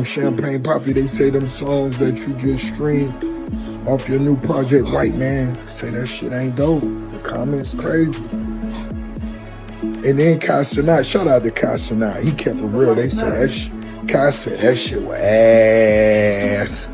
Champagne Poppy, they say them songs that you just streamed off your new project, White Man, say that shit ain't dope. The comments crazy. And then Kai Cenat, shout out to Kai Cenat. He kept it real. They said that shit. Kai said that shit was ass.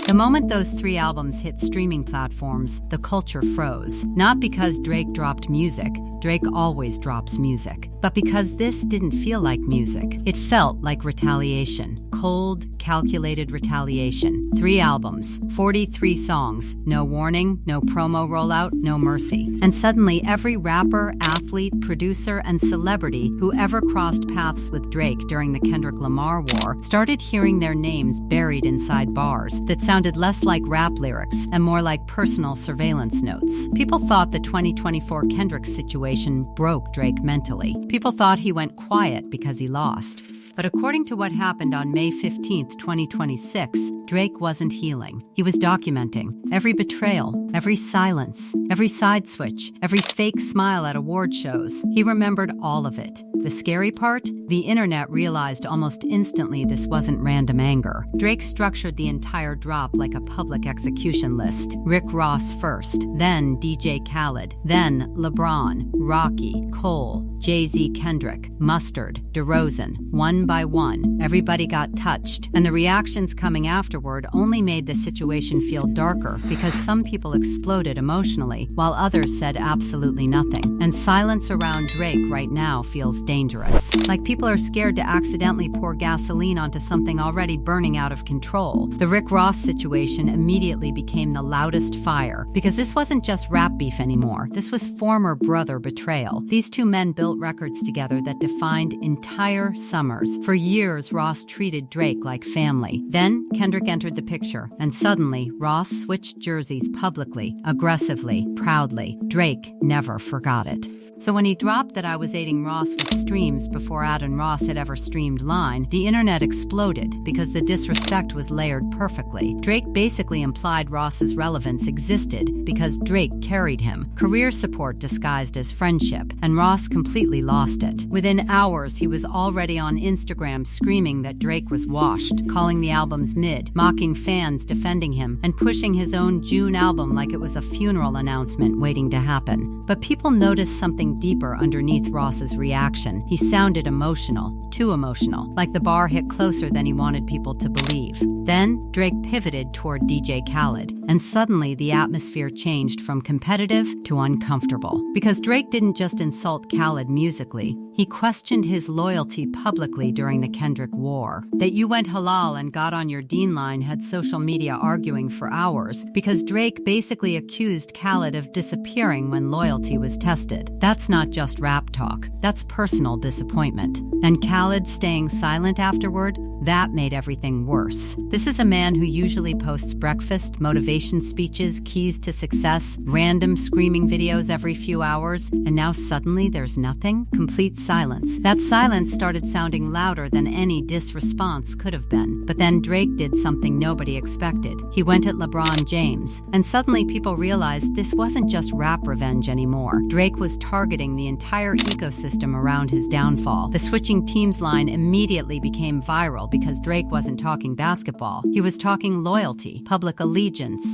The moment those 3 albums hit streaming platforms, the culture froze. Not because Drake dropped music. Drake always drops music. But because this didn't feel like music. It felt like retaliation. Cold, calculated retaliation. 3 albums, 43 songs, no warning, no promo rollout, no mercy. And suddenly every rapper, athlete, producer, and celebrity who ever crossed paths with Drake during the Kendrick Lamar war started hearing their names buried inside bars that sounded less like rap lyrics and more like personal surveillance notes. People thought the 2024 Kendrick situation broke Drake mentally. People thought he went quiet because he lost. But according to what happened on May 15th, 2026, Drake wasn't healing. He was documenting every betrayal, every silence, every side switch, every fake smile at award shows. He remembered all of it. The scary part? The internet realized almost instantly this wasn't random anger. Drake structured the entire drop like a public execution list. Rick Ross first, then DJ Khaled, then LeBron, Rocky, Cole, Jay-Z, Kendrick, Mustard, DeRozan, one by one. Everybody got touched, and the reactions coming afterward only made the situation feel darker because some people exploded emotionally while others said absolutely nothing. And silence around Drake right now feels dangerous. Like people are scared to accidentally pour gasoline onto something already burning out of control. The Rick Ross situation immediately became the loudest fire because this wasn't just rap beef anymore. This was former brother betrayal. These 2 men built records together that defined entire summers. For years, Ross treated Drake like family. Then, Kendrick entered the picture, and suddenly, Ross switched jerseys publicly, aggressively, proudly. Drake never forgot it. So when he dropped that I was aiding Ross with streams before Adon Ross had ever streamed line, the internet exploded because the disrespect was layered perfectly. Drake basically implied Ross's relevance existed because Drake carried him. Career support disguised as friendship, and Ross completely lost it. Within hours, he was already on Instagram screaming that Drake was washed, calling the albums mid, mocking fans defending him, and pushing his own June album like it was a funeral announcement waiting to happen. But people noticed something deeper underneath Ross's reaction. He sounded emotional, too emotional, like the bar hit closer than he wanted people to believe. Then, Drake pivoted toward DJ Khaled, and suddenly the atmosphere changed from competitive to uncomfortable. Because Drake didn't just insult Khaled musically, he questioned his loyalty publicly during the Kendrick war. That You Went Halal and Got on Your Dean line had social media arguing for hours because Drake basically accused Khaled of disappearing when loyalty was tested. That's not just rap talk, that's personal disappointment. And Khaled staying silent afterward, that made everything worse. This is a man who usually posts breakfast, motivation speeches, keys to success, random screaming videos every few hours, and now suddenly there's nothing? Complete silence. That silence started sounding louder than any diss response could have been. But then Drake did something nobody expected. He went at LeBron James, and suddenly people realized this wasn't just rap revenge anymore. Drake was targeting the entire ecosystem around his downfall. The switching teams line immediately became viral because Drake wasn't talking basketball. He was talking loyalty, public allegiance,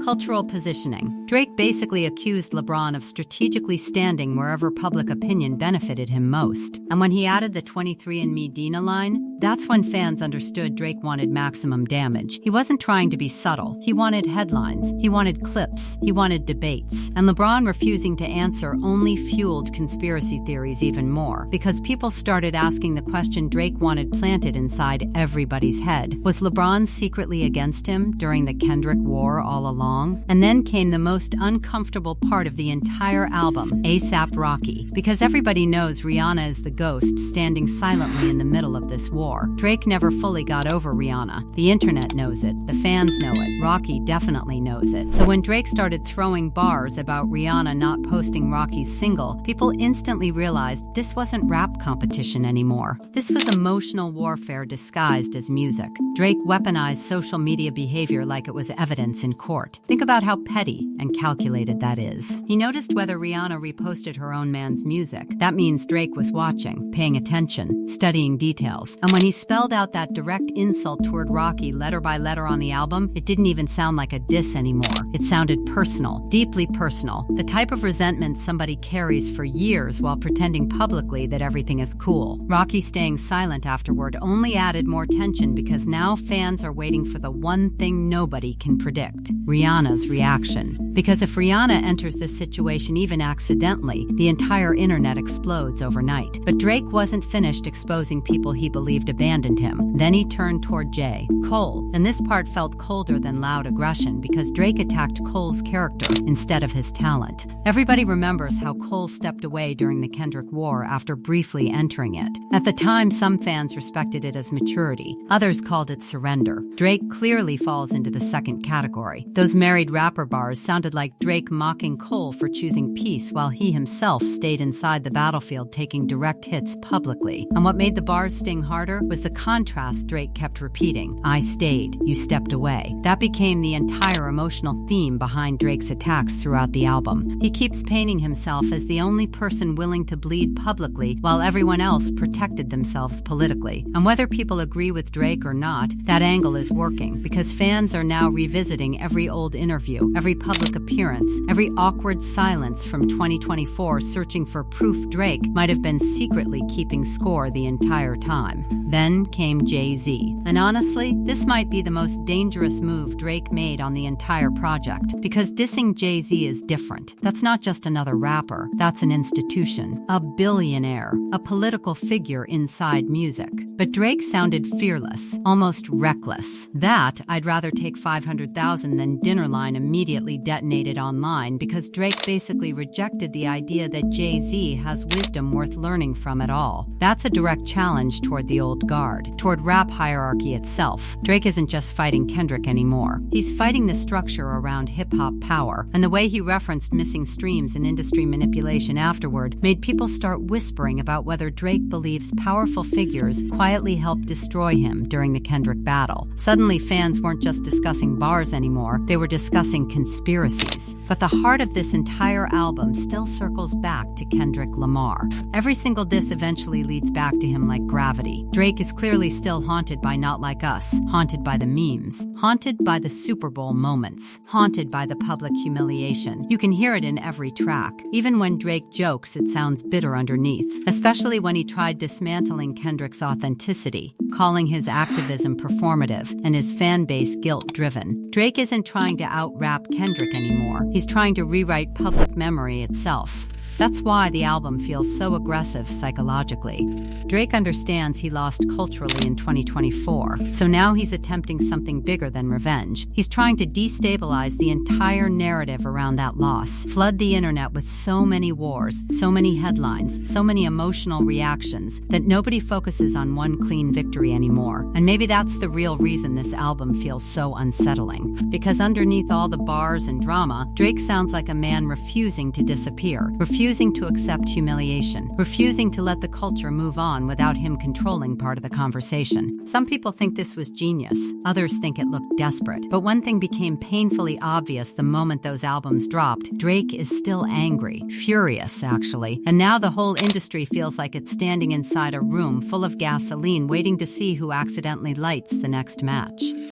cultural positioning. Drake basically accused LeBron of strategically standing wherever public opinion benefited him most. And when he added the 23andMe Dina line, that's when fans understood Drake wanted maximum damage. He wasn't trying to be subtle. He wanted headlines. He wanted clips. He wanted debates. And LeBron refusing to answer only fueled conspiracy theories even more, because people started asking the question Drake wanted planted inside everybody's head. Was LeBron secretly against him during the Kendrick war all along? And then came the most uncomfortable part of the entire album, A$AP Rocky, because everybody knows Rihanna is the ghost standing silently in the middle of this war. Drake never fully got over Rihanna. The internet knows it. The fans know it. Rocky definitely knows it. So when Drake started throwing bars about Rihanna not posting Rocky's single, people instantly realized this wasn't rap competition anymore. This was emotional warfare disguised as music. Drake weaponized social media behavior like it was evidence in court. Think about how petty and calculated that is. He noticed whether Rihanna reposted her own man's music. That means Drake was watching, paying attention, studying details. And when he spelled out that direct insult toward Rocky letter by letter on the album, it didn't even sound like a diss anymore. It sounded personal, deeply personal, the type of resentment somebody carries for years while pretending publicly that everything is cool. Rocky staying silent afterward only added more tension because now fans are waiting for the one thing nobody can predict: Rihanna's reaction. Because if Rihanna enters this situation even accidentally, the entire internet explodes overnight. But Drake wasn't finished exposing people he believed abandoned him. Then he turned toward J. Cole, and this part felt colder than loud aggression because Drake attacked Cole's character instead of his talent. Everybody remembers how Cole stepped away during the Kendrick War after briefly entering it. At the time, some fans respected it as maturity. Others called it surrender. Drake clearly falls into the second category. Those married rapper bars sounded like Drake mocking Cole for choosing peace while he himself stayed inside the battlefield taking direct hits publicly. And what made the bars sting harder was the contrast Drake kept repeating. I stayed, you stepped away. That became the entire emotional theme behind Drake's attacks throughout the album. He keeps painting himself as the only person willing to bleed publicly while everyone else protected themselves politically. And whether people agree with Drake or not, that angle is working because fans are now revisiting every old interview, every public appearance, every awkward silence from 2024, searching for proof Drake might have been secretly keeping score the entire time. Then came Jay-Z. And honestly, this might be the most dangerous move Drake made on the entire project, because dissing Jay-Z is different. That's not just another rapper, that's an institution, a billionaire, a political figure inside music. But Drake sounded fearless, almost reckless. That I'd rather take 500,000 than dinner line immediately detonated online, because Drake basically rejected the idea that Jay-Z has wisdom worth learning from at all. That's a direct challenge toward the old guard, toward rap hierarchy itself. Drake isn't just fighting Kendrick anymore. He's fighting the structure around hip-hop power, and the way he referenced missing streams and industry manipulation afterward made people start whispering about whether Drake believes powerful figures quietly helped destroy him during the Kendrick battle. Suddenly, fans weren't just discussing bars anymore, they were discussing conspiracies. But the heart of this entire album still circles back to Kendrick Lamar. Every single diss eventually leads back to him like gravity. Drake is clearly still haunted by Not Like Us, haunted by the memes, haunted by the Super Bowl moments, haunted by the public humiliation. You can hear it in every track. Even when Drake jokes, it sounds bitter underneath, especially when he tried dismantling Kendrick's authenticity, calling his activism performative and his fan base guilt-driven. Drake isn't trying to out-rap Kendrick anymore. He's trying to rewrite public memory itself. That's why the album feels so aggressive psychologically. Drake understands he lost culturally in 2024, so now he's attempting something bigger than revenge. He's trying to destabilize the entire narrative around that loss, flood the internet with so many wars, so many headlines, so many emotional reactions that nobody focuses on one clean victory anymore. And maybe that's the real reason this album feels so unsettling. Because underneath all the bars and drama, Drake sounds like a man refusing to disappear, refusing to accept humiliation, refusing to let the culture move on without him controlling part of the conversation. Some people think this was genius, others think it looked desperate. But one thing became painfully obvious the moment those albums dropped: Drake is still angry, furious actually, and now the whole industry feels like it's standing inside a room full of gasoline waiting to see who accidentally lights the next match.